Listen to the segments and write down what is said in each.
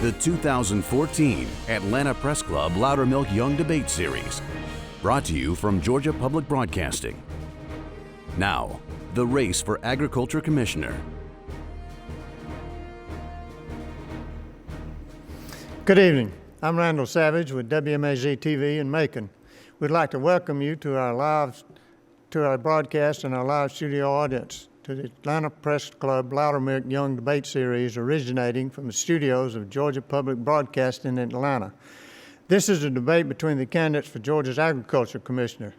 the 2014 Atlanta Press Club Loudermilk Young Debate Series, brought to you from Georgia Public Broadcasting. Now, the race for Agriculture Commissioner. Good evening. I'm Randall Savage with WMAZ TV in Macon. We'd like to welcome you to our broadcast and our live studio audience to the Atlanta Press Club Loudermilk Young Debate Series originating from the studios of Georgia Public Broadcasting in Atlanta. This is a debate between the candidates for Georgia's Agriculture Commissioner.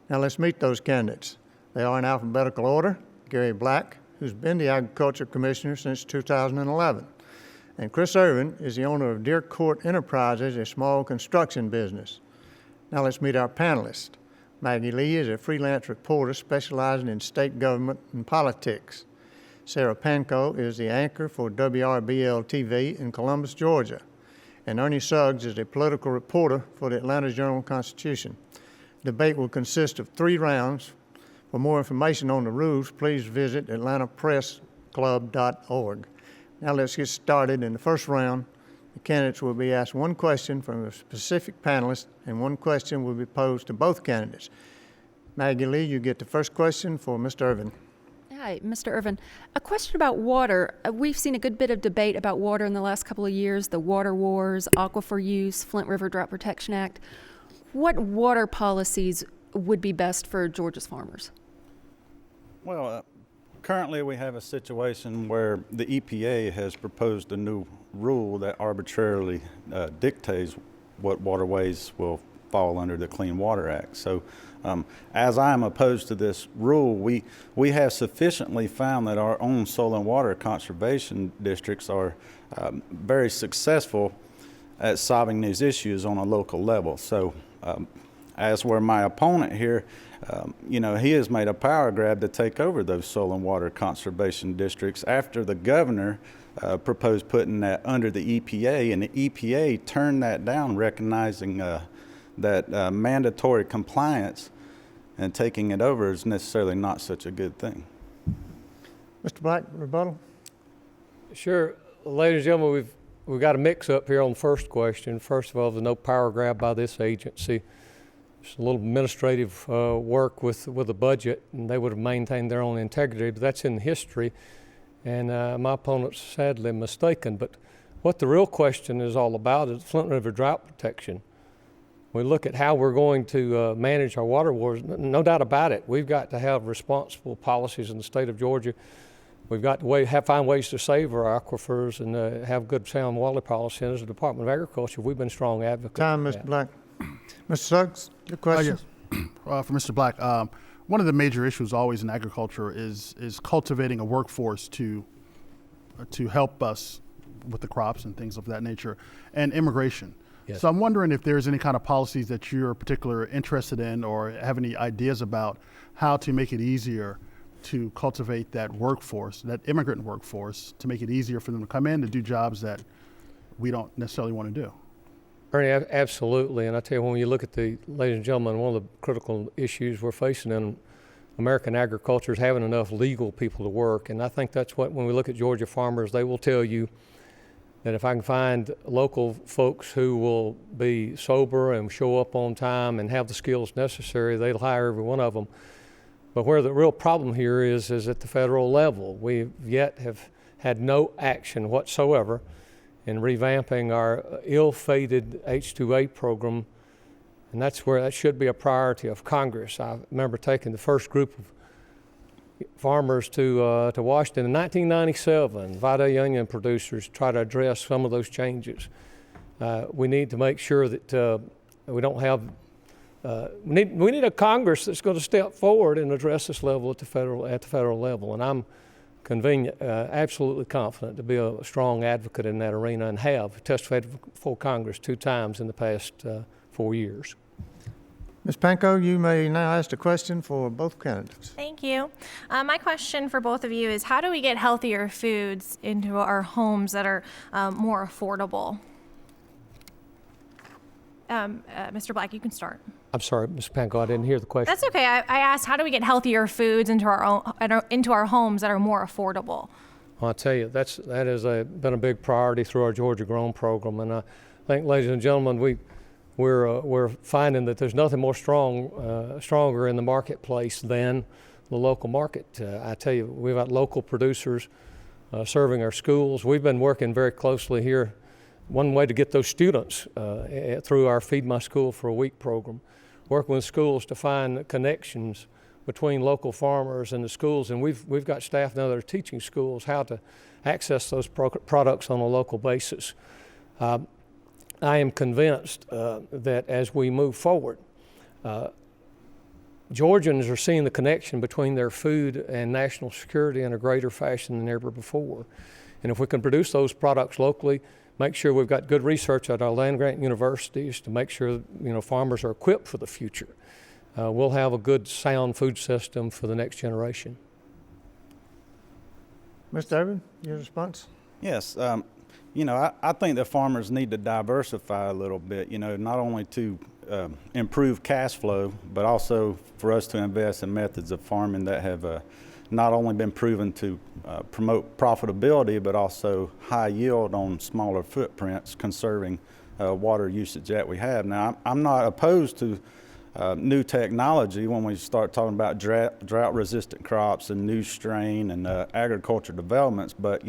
Now let's meet those candidates. They are in alphabetical order: Gary Black, who's been the Agriculture Commissioner since 2011. And Chris Irvin is the owner of Deer Court Enterprises, a small construction business. Now let's meet our panelists. Maggie Lee is a freelance reporter specializing in state government and politics. Sarah Panko is the anchor for WRBL-TV in Columbus, Georgia. And Ernie Suggs is a political reporter for the Atlanta Journal-Constitution. The debate will consist of 3 rounds. For more information on the rules, please visit atlantapressclub.org. Now let's get started. In the first round, the candidates will be asked one question from a specific panelist, and one question will be posed to both candidates. Maggie Lee, you get the first question for Mr. Irvin. Hi, Mr. Irvin. A question about water. We've seen a good bit of debate about water in the last couple of years, the water wars, aquifer use, Flint River Drought Protection Act. What water policies would be best for Georgia's farmers? Well, currently we have a situation where the EPA has proposed a new rule that arbitrarily dictates what waterways will fall under the Clean Water Act. So as I am opposed to this rule, we have sufficiently found that our own soil and water conservation districts are very successful at solving these issues on a local level. So as where my opponent here, he has made a power grab to take over those soil and water conservation districts after the governor proposed putting that under the EPA, and the EPA turned that down, recognizing that mandatory compliance and taking it over is necessarily not such a good thing. Mr. Black, rebuttal? Sure. Ladies and gentlemen, we've got a mix-up here on the first question. First of all, there's no power grab by this agency. It's a little administrative work with the budget, and they would have maintained their own integrity, but that's in history, and my opponent's sadly mistaken. But what the real question is all about is Flint River drought protection. We look at how we're going to manage our water wars, no doubt about it. We've got to have responsible policies in the state of Georgia. We've got to find ways to save our aquifers and have good sound water policy. And as a Department of Agriculture, we've been strong advocates. Time, Mr. Black. Mr. Suggs, your question? Yes. For Mr. Black, one of the major issues always in agriculture is cultivating a workforce to help us with the crops and things of that nature, and immigration. Yes. So I'm wondering if there's any kind of policies that you're particularly interested in or have any ideas about how to make it easier to cultivate that workforce, that immigrant workforce, to make it easier for them to come in to do jobs that we don't necessarily want to do. Ernie, absolutely. And I tell you, when you look at ladies and gentlemen, one of the critical issues we're facing in American agriculture is having enough legal people to work. And I think that's what, when we look at Georgia farmers, they will tell you that if I can find local folks who will be sober and show up on time and have the skills necessary, they'll hire every one of them. But where the real problem here is at the federal level. We yet have had no action whatsoever in revamping our ill-fated H-2A program, and that's where that should be a priority of Congress. I remember taking the first group of farmers to Washington in 1997. Vidal Union producers try to address some of those changes. We need to make sure that we don't have. We need a Congress that's going to step forward and address this level at the federal level. And I'm absolutely confident to be a strong advocate in that arena, and have testified before Congress 2 times in the past 4 years. Ms. Panko, you may now ask a question for both candidates. Thank you. My question for both of you is, how do we get healthier foods into our homes that are more affordable? Mr. Black, you can start. I'm sorry, Ms. Panko, I didn't hear the question. That's okay. I asked, how do we get healthier foods into our homes that are more affordable? Well, I tell you, that has been a big priority through our Georgia Grown program, and I think, ladies and gentlemen, we're finding that there's nothing more stronger in the marketplace than the local market. I tell you, we've got local producers serving our schools. We've been working very closely here. One way to get those students through our Feed My School for a Week program, working with schools to find connections between local farmers and the schools, and we've got staff now that are teaching schools how to access those products on a local basis. I am convinced that as we move forward, Georgians are seeing the connection between their food and national security in a greater fashion than ever before. And if we can produce those products locally, make sure we've got good research at our land-grant universities to make sure farmers are equipped for the future, we'll have a good, sound food system for the next generation. Mr. Irvin, your response? Yes. I think that farmers need to diversify a little bit, not only to improve cash flow, but also for us to invest in methods of farming that have not only been proven to promote profitability, but also high yield on smaller footprints, conserving water usage that we have. Now, I'm not opposed to new technology when we start talking about drought-resistant crops and new strain and agriculture developments, but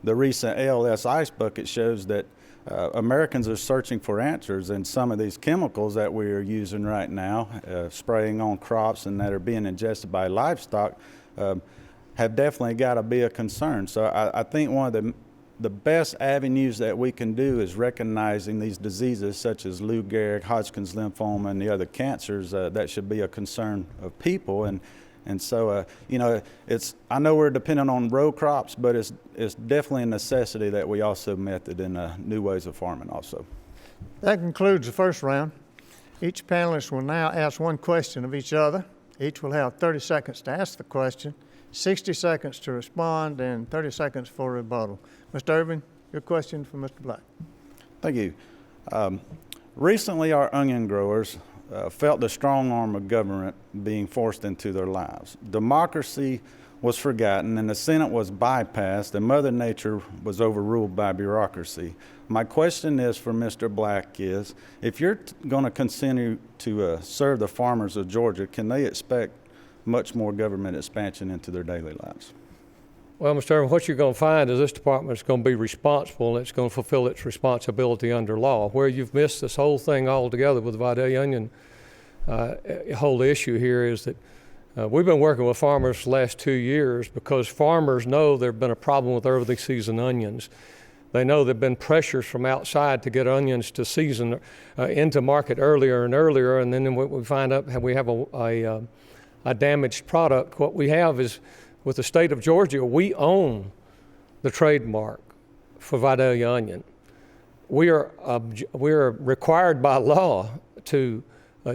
the recent ALS ice bucket shows that Americans are searching for answers, and some of these chemicals that we are using right now, spraying on crops and that are being ingested by livestock, have definitely got to be a concern. So I think one of the best avenues that we can do is recognizing these diseases such as Lou Gehrig, Hodgkin's lymphoma, and the other cancers that should be a concern of people. And so, I know we're dependent on row crops, but it's definitely a necessity that we also method in new ways of farming also. That concludes the first round. Each panelist will now ask one question of each other. Each will have 30 seconds to ask the question, 60 seconds to respond, and 30 seconds for rebuttal. Mr. Irvin, your question for Mr. Black. Thank you. Recently, our onion growers felt the strong arm of government being forced into their lives. Democracy was forgotten, and the Senate was bypassed, and Mother Nature was overruled by bureaucracy. My question is for Mr. Black is, if you're going to continue to serve the farmers of Georgia, can they expect much more government expansion into their daily lives? Well, Mr. Irvin, what you're going to find is this department is going to be responsible, and it's going to fulfill its responsibility under law. Where you've missed this whole thing altogether with the Vidalia onion whole issue here is that we've been working with farmers the last 2 years because farmers know there have been a problem with early season onions. They know there have been pressures from outside to get onions to season into market earlier and earlier, and then we find out we have a damaged product. What we have is, with the state of Georgia, we own the trademark for Vidalia onion. We are required by law to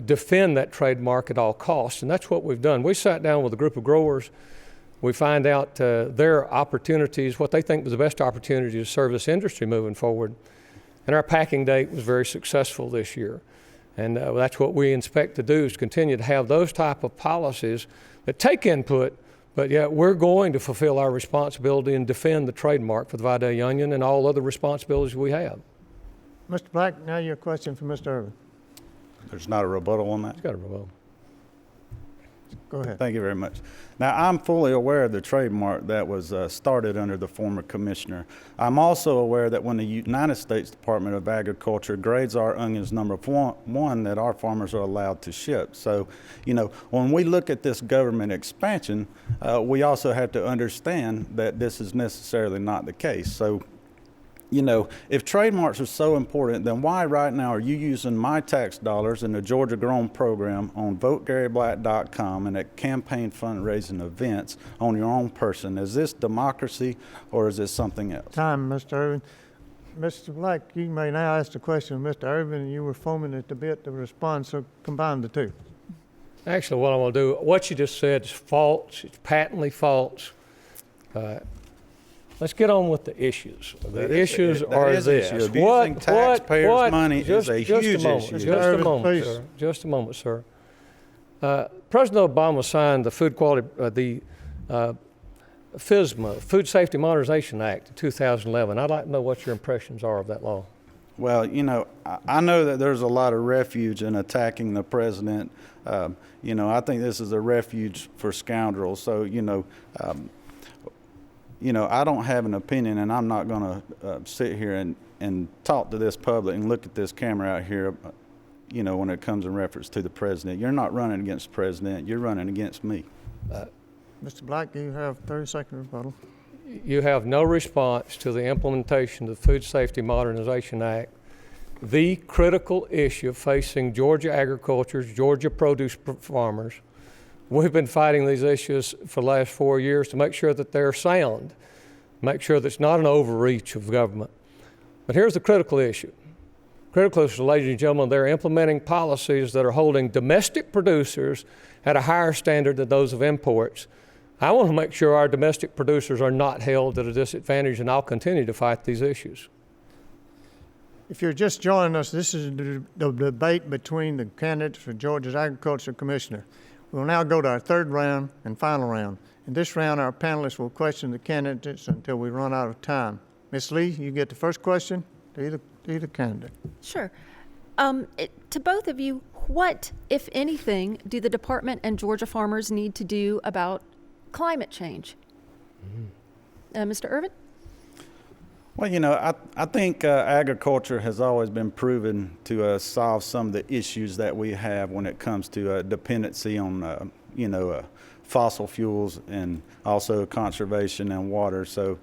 defend that trademark at all costs, and that's what we've done. We sat down with a group of growers. We find out their opportunities, what they think was the best opportunity to serve this industry moving forward. And our packing date was very successful this year. And that's what we expect to do, is continue to have those type of policies that take input, but yet we're going to fulfill our responsibility and defend the trademark for the Vidalia onion and all other responsibilities we have. Mr. Black, now your question for Mr. Irvin. There's not a rebuttal on that? It's got a rebuttal. Go ahead. Thank you very much. Now, I'm fully aware of the trademark that was started under the former commissioner. I'm also aware that when the United States Department of Agriculture grades our onions number one, that our farmers are allowed to ship. So, when we look at this government expansion, we also have to understand that this is necessarily not the case. So, if trademarks are so important, then why right now are you using my tax dollars in the Georgia Grown program on votegaryblack.com and at campaign fundraising events on your own person? Is this democracy or is this something else? Time, Mr. Irvin. Mr. Black, you may now ask the question of Mr. Irvin, and you were foaming at the bit to respond, so combine the two. Actually, what I want to do, what you just said is false. It's patently false. Let's get on with the issues. The issues are this. Abusing taxpayers' money is a huge issue. Just a moment, sir. President Obama signed the food quality, FSMA, Food Safety Modernization Act of 2011. I'd like to know what your impressions are of that law. Well, I know that there's a lot of refuge in attacking the president. I think this is a refuge for scoundrels. So, I don't have an opinion, and I'm not going to sit here and talk to this public and look at this camera out here, when it comes in reference to the president. You're not running against the president. You're running against me. Mr. Black, you have 30-second rebuttal. You have no response to the implementation of the Food Safety Modernization Act, the critical issue facing Georgia agriculture, Georgia produce farmers. We've been fighting these issues for the last 4 years to make sure that they're sound, make sure that it's not an overreach of government. But here's the critical issue. Critical issue, ladies and gentlemen, they're implementing policies that are holding domestic producers at a higher standard than those of imports. I want to make sure our domestic producers are not held at a disadvantage, and I'll continue to fight these issues. If you're just joining us, this is the debate between the candidates for Georgia's Agriculture Commissioner. We'll now go to our third round and final round. In this round, our panelists will question the candidates until we run out of time. Ms. Lee, you get the first question to either candidate. Sure. To both of you, what, if anything, do the department and Georgia farmers need to do about climate change? Mr. Irvin? Well, I think agriculture has always been proven to solve some of the issues that we have when it comes to dependency on, fossil fuels and also conservation and water. So,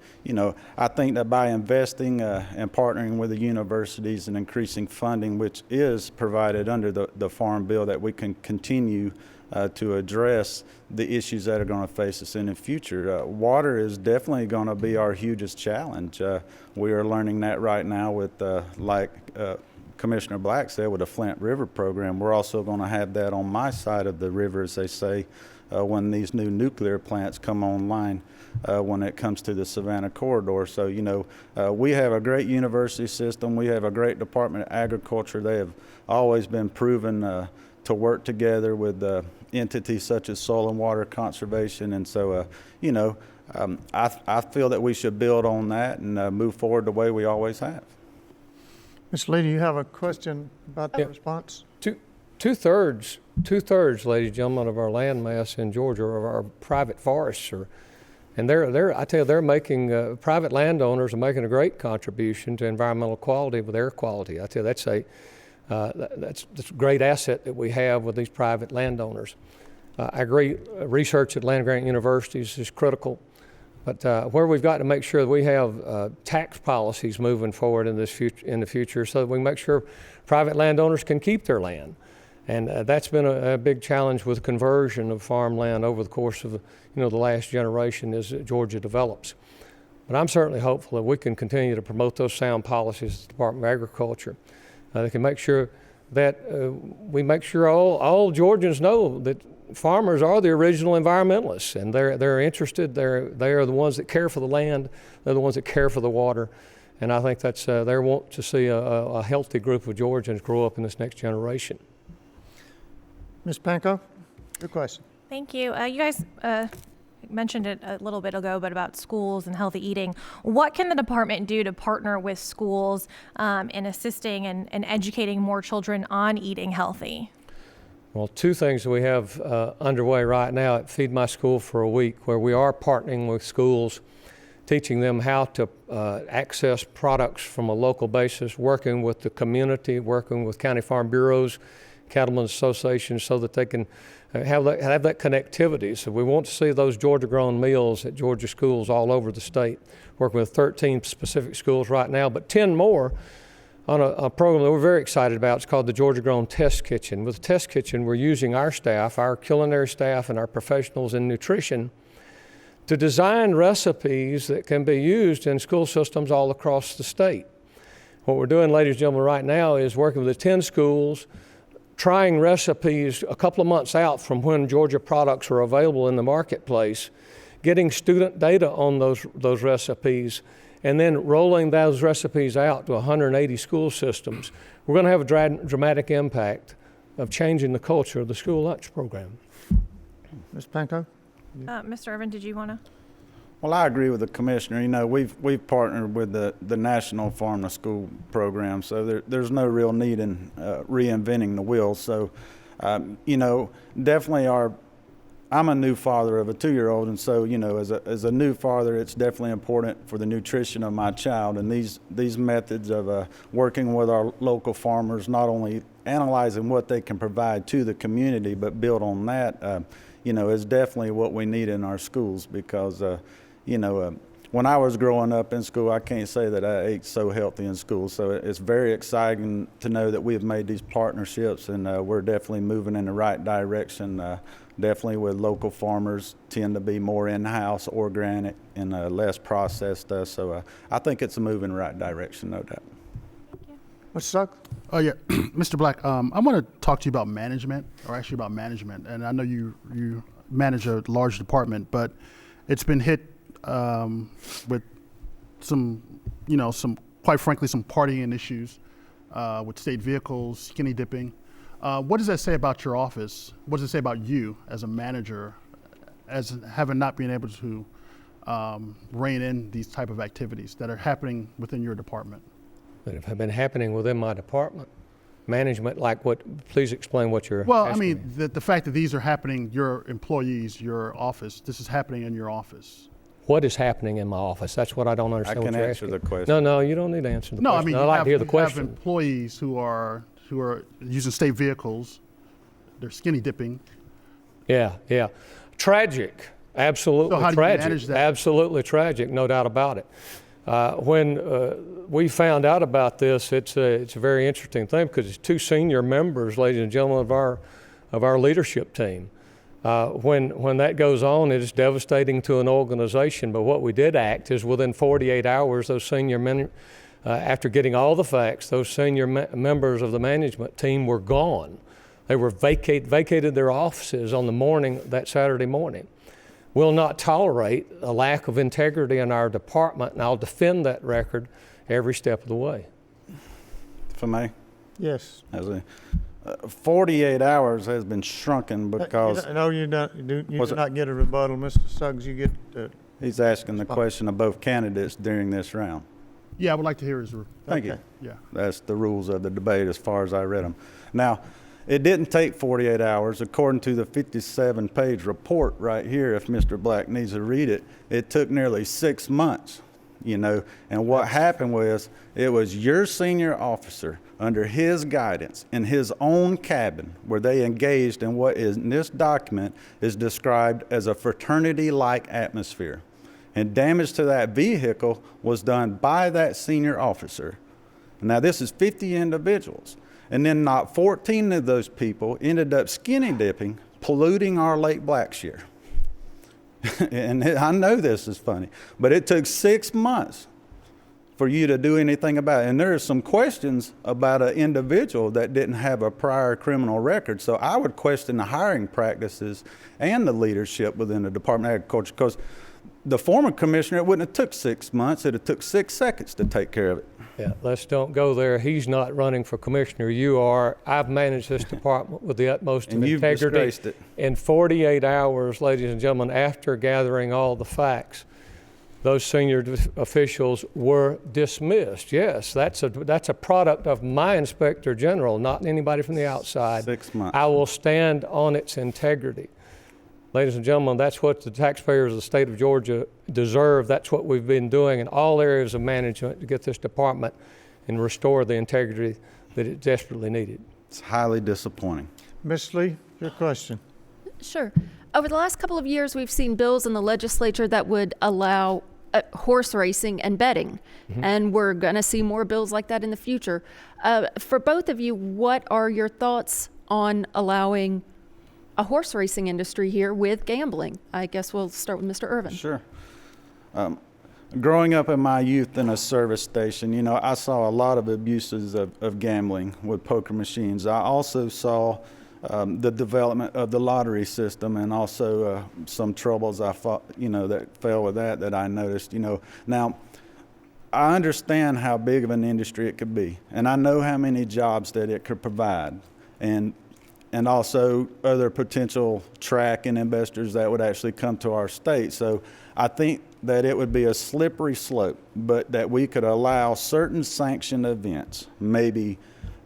I think that by investing and partnering with the universities and increasing funding, which is provided under the Farm Bill, that we can continue to address the issues that are going to face us in the future. Water is definitely going to be our hugest challenge. We are learning that right now with, Commissioner Black said, with the Flint River program. We're also going to have that on my side of the river, as they say, when these new nuclear plants come online when it comes to the Savannah corridor. So, we have a great university system. We have a great Department of Agriculture. They have always been proven to work together with entities such as soil and water conservation. And so, I feel that we should build on that and move forward the way we always have. Ms. Lee, do you have a question about the response? Two-thirds, ladies and gentlemen, of our land mass in Georgia are our private forests. And they're making, private landowners are making a great contribution to environmental quality with air quality. I tell you, that's a great asset that we have with these private landowners. I agree, research at land-grant universities is critical, but where we've got to make sure that we have tax policies moving forward in the future so that we make sure private landowners can keep their land. And that's been a big challenge with conversion of farmland over the course of the last generation as Georgia develops. But I'm certainly hopeful that we can continue to promote those sound policies at the Department of Agriculture. They can make sure that we make sure all Georgians know that farmers are the original environmentalists, and they're interested. They are the ones that care for the land. They're the ones that care for the water, and I think that's they want to see a healthy group of Georgians grow up in this next generation. Ms. Panko, your question. Thank you. You guys mentioned it a little bit ago, but about schools and healthy eating. What can the department do to partner with schools in assisting and educating more children on eating healthy? Well, two things that we have underway right now at Feed My School for a Week, where we are partnering with schools, teaching them how to access products from a local basis, working with the community, working with county farm bureaus, cattlemen's associations, so that they can have that connectivity. So we want to see those Georgia-grown meals at Georgia schools all over the state. Working with 13 specific schools right now, but 10 more on a program that we're very excited about. It's called the Georgia-Grown Test Kitchen. With the Test Kitchen, we're using our staff, our culinary staff, and our professionals in nutrition to design recipes that can be used in school systems all across the state. What we're doing, ladies and gentlemen, right now is working with the 10 schools, trying recipes a couple of months out from when Georgia products are available in the marketplace, getting student data on those recipes, and then rolling those recipes out to 180 school systems. We're going to have a dramatic impact of changing the culture of the school lunch program. Ms. Panko? Mr. Irvin, did you want to? Well, I agree with the commissioner. You know, we've partnered with the National Farm to School program, so there's no real need in reinventing the wheel. So, you know, definitely I'm a new father of a 2-year-old, and so, you know, as a new father, it's definitely important for the nutrition of my child. And these methods of working with our local farmers, not only analyzing what they can provide to the community, but build on that, you know, is definitely what we need in our schools because, you know, when I was growing up in school, I can't say that I ate so healthy in school. So it's very exciting to know that we have made these partnerships, and we're definitely moving in the right direction. Definitely with local farmers tend to be more in-house, organic, and less processed. So I think it's a move in the right direction, no doubt. Mr. Suggs? Oh yeah, Mr. Black, I want to talk to you about management, or actually about management. And I know you manage a large department, but it's been hit with some, you know, quite frankly, some partying issues with state vehicles, skinny dipping. What does that say about your office? What does it say about you as a manager, as having not been able to rein in these type of activities that are happening within your department? That have been happening within my department. Management, like what? Please explain what you're Well, I asking mean, me. the fact that these are happening, your employees, your office, this is happening in your office. What is happening in my office? That's what I don't understand. I can what you're answer asking. the question. No, you don't need to answer the No, I question. mean, I'd like to hear the you have question. employees who are using state vehicles, they're skinny dipping. Yeah. Tragic. Absolutely So how do you tragic. manage that? Absolutely tragic, no doubt about it. When we found out about this, it's a very interesting thing because it's 2 senior members, ladies and gentlemen, of our leadership team. When that goes on, it is devastating to an organization. But what we did act is within 48 hours, those senior men, after getting all the facts, those senior members of the management team were gone. They were vacated their offices on the morning, that Saturday morning. We'll not tolerate a lack of integrity in our department, and I'll defend that record every step of the way. For me, Yes. as a 48 hours has been shrunken because No, you do Was it- not get a rebuttal, Mr. Suggs. You get, he's asking the question of both candidates during this round. Yeah, I would like to hear his. Thank you. Okay. Yeah. That's the rules of the debate as far as I read them. Now, it didn't take 48 hours. According to the 57-page report right here, if Mr. Black needs to read it, it took nearly 6 months, you know. And what happened was it was your senior officer under his guidance in his own cabin where they engaged in what is in this document is described as a fraternity-like atmosphere. And damage to that vehicle was done by that senior officer. Now, this is 50 individuals. And then not 14 of those people ended up skinny dipping, polluting our Lake Blackshear. And I know this is funny, but it took 6 months for you to do anything about it. And there are some questions about an individual that didn't have a prior criminal record. So I would question the hiring practices and the leadership within the Department of Agriculture, because the former commissioner, it wouldn't have took 6 months. It would have took 6 seconds to take care of it. Yeah, let's don't go there. He's not running for commissioner. You are. I've managed this department with the utmost of And you've integrity. disgraced it. In 48 hours, ladies and gentlemen, after gathering all the facts, those senior officials were dismissed. Yes, that's a product of my inspector general, not anybody from the outside. 6 months. I will stand on its integrity. Ladies and gentlemen, that's what the taxpayers of the state of Georgia deserve. That's what we've been doing in all areas of management to get this department and restore the integrity that it desperately needed. It's highly disappointing. Ms. Lee, your question. Sure. Over the last couple of years, we've seen bills in the legislature that would allow horse racing and betting, and we're going to see more bills like that in the future. For both of you, what are your thoughts on allowing a horse racing industry here with gambling? I guess we'll start with Mr. Irvin. Sure. Growing up in my youth in a service station, you know, I saw a lot of abuses of gambling with poker machines. I also saw the development of the lottery system, and also some troubles I fought, you know, that fell with that I noticed, you know. Now, I understand how big of an industry it could be, and I know how many jobs that it could provide. And and also other potential track and investors that would actually come to our state. So I think that it would be a slippery slope, but that we could allow certain sanctioned events, maybe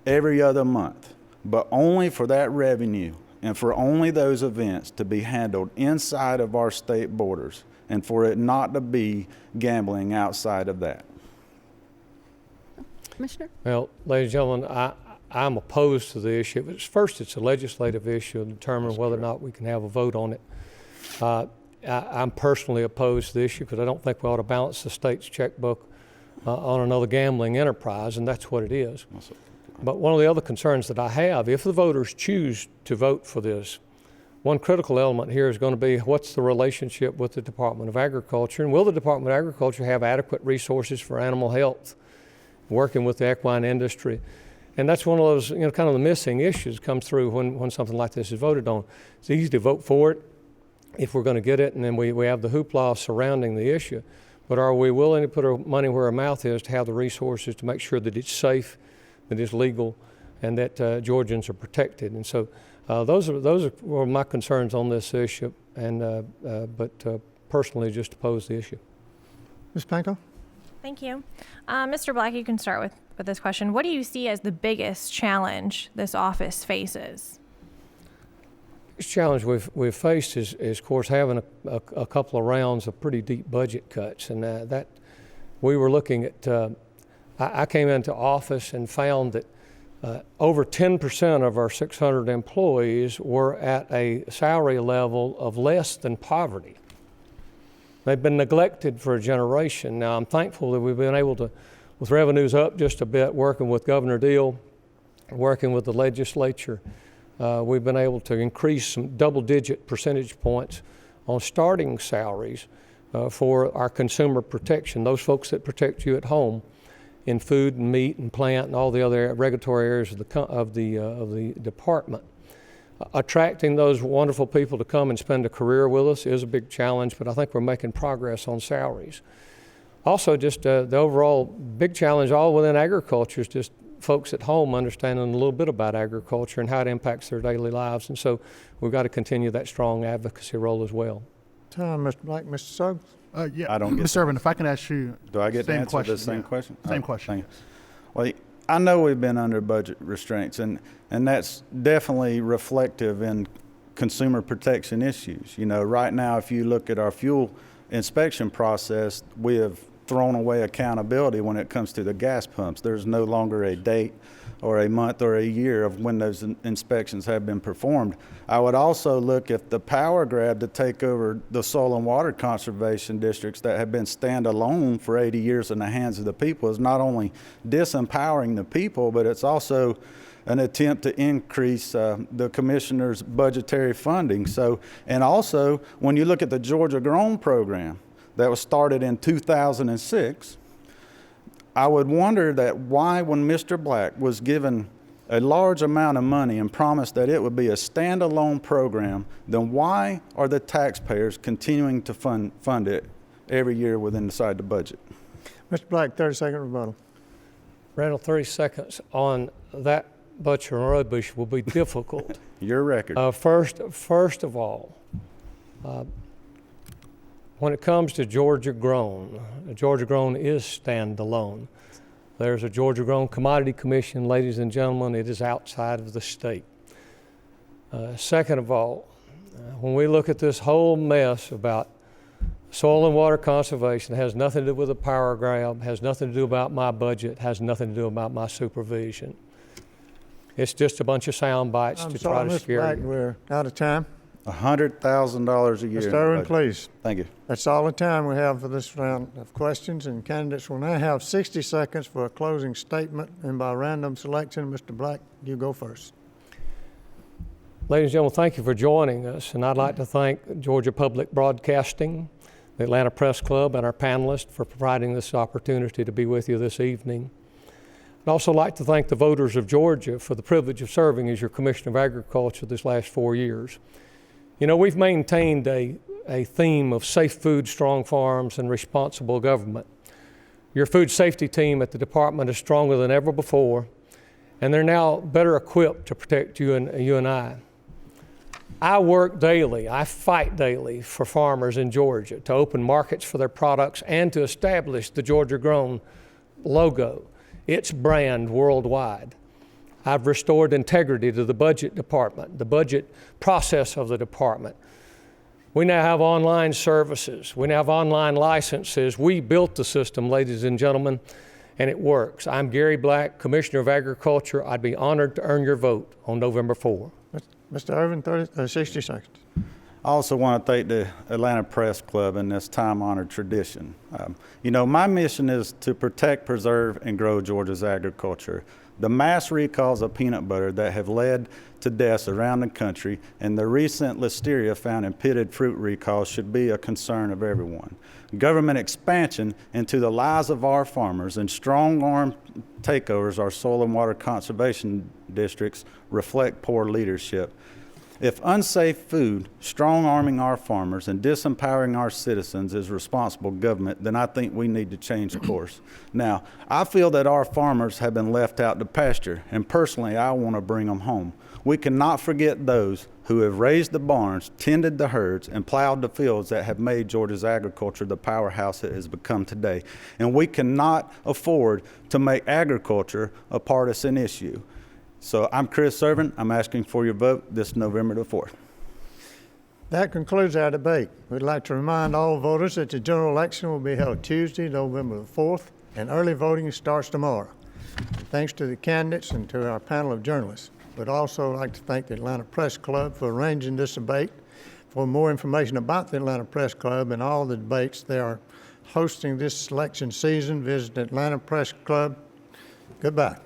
every other month, but only for that revenue and for only those events to be handled inside of our state borders, and for it not to be gambling outside of that. Commissioner? Well, ladies and gentlemen, I'm opposed to the issue. First, it's a legislative issue to determine whether or not we can have a vote on it. I'm personally opposed to the issue because I don't think we ought to balance the state's checkbook on another gambling enterprise, and that's what it is. But one of the other concerns that I have, if the voters choose to vote for this, one critical element here is going to be what's the relationship with the Department of Agriculture, and will the Department of Agriculture have adequate resources for animal health, working with the equine industry? And that's one of those, kind of the missing issues comes through when something like this is voted on. It's easy to vote for it if we're going to get it, and then we have the hoopla surrounding the issue. But are we willing to put our money where our mouth is to have the resources to make sure that it's safe, that it's legal, and that Georgians are protected? And so those were my concerns on this issue, and but personally just oppose the issue. Ms. Panko? Thank you. Mr. Black, you can start with this question. What do you see as the biggest challenge this office faces? The challenge we've faced is of course, having a couple of rounds of pretty deep budget cuts, and that we were looking at. I came into office and found that over 10% of our 600 employees were at a salary level of less than poverty. They've been neglected for a generation. Now, I'm thankful that we've been able to, with revenues up just a bit, working with Governor Deal, working with the legislature, we've been able to increase some double-digit percentage points on starting salaries for our consumer protection, those folks that protect you at home in food and meat and plant and all the other regulatory areas of the department. Attracting those wonderful people to come and spend a career with us is a big challenge, but I think we're making progress on salaries. Also, just the overall big challenge all within agriculture is just folks at home understanding a little bit about agriculture and how it impacts their daily lives. And so we've got to continue that strong advocacy role as well. Time, Mr. Black. Mr. Suggs? Yeah, I don't get Mr. Irvin, if I can ask you, Do I get to same answer question, the same yeah. question? Same Oh, question. thank you. Well, I know we've been under budget restraints, and that's definitely reflective in consumer protection issues. Right now, if you look at our fuel inspection process, we have thrown away accountability when it comes to the gas pumps. There's no longer a date or a month or a year of when those inspections have been performed. I would also look at the power grab to take over the soil and water conservation districts that have been standalone for 80 years in the hands of the people is not only disempowering the people, but it's also an attempt to increase the commissioner's budgetary funding. So, and also when you look at the Georgia Grown program that was started in 2006, I would wonder that why, when Mr. Black was given a large amount of money and promised that it would be a standalone program, then why are the taxpayers continuing to fund it every year inside the budget? Mr. Black, 30-second rebuttal. Randall, 30 seconds on that butcher and road bush will be difficult. Your record. First of all, when it comes to Georgia Grown is standalone. There's a Georgia Grown Commodity Commission, ladies and gentlemen. It is outside of the state. Second of all, when we look at this whole mess about soil and water conservation, it has nothing to do with a power grab, has nothing to do about my budget, has nothing to do about my supervision. It's just a bunch of sound bites to try to scare Black, you. we're out of time. $100,000 a year. Mr. Irwin, please. Thank you. That's all the time we have for this round of questions, and candidates will now have 60 seconds for a closing statement, and by random selection, Mr. Black, you go first. Ladies and gentlemen, thank you for joining us, and I'd like to thank Georgia Public Broadcasting, the Atlanta Press Club, and our panelists for providing this opportunity to be with you this evening. I'd also like to thank the voters of Georgia for the privilege of serving as your Commissioner of Agriculture this last 4 years. We've maintained a theme of safe food, strong farms, and responsible government. Your food safety team at the department is stronger than ever before, and they're now better equipped to protect you and I. I work daily, I fight daily for farmers in Georgia to open markets for their products and to establish the Georgia Grown logo, its brand worldwide. I've restored integrity to the budget department, the budget process of the department. We now have online services. We now have online licenses. We built the system, ladies and gentlemen, and it works. I'm Gary Black, Commissioner of Agriculture. I'd be honored to earn your vote on November 4. Mr. Irvin, 60 seconds. I also want to thank the Atlanta Press Club and this time-honored tradition. My mission is to protect, preserve, and grow Georgia's agriculture. The mass recalls of peanut butter that have led to deaths around the country and the recent listeria found in pitted fruit recalls should be a concern of everyone. Government expansion into the lives of our farmers and strong-arm takeovers of our soil and water conservation districts reflect poor leadership. If unsafe food, strong-arming our farmers, and disempowering our citizens is responsible government, then I think we need to change course. Now, I feel that our farmers have been left out to pasture, and personally, I want to bring them home. We cannot forget those who have raised the barns, tended the herds, and plowed the fields that have made Georgia's agriculture the powerhouse it has become today. And we cannot afford to make agriculture a partisan issue. So I'm Chris Irvin. I'm asking for your vote this November the 4th. That concludes our debate. We'd like to remind all voters that the general election will be held Tuesday, November the 4th, and early voting starts tomorrow. Thanks to the candidates and to our panel of journalists. We'd also like to thank the Atlanta Press Club for arranging this debate. For more information about the Atlanta Press Club and all the debates they are hosting this election season, visit Atlanta Press Club. Goodbye.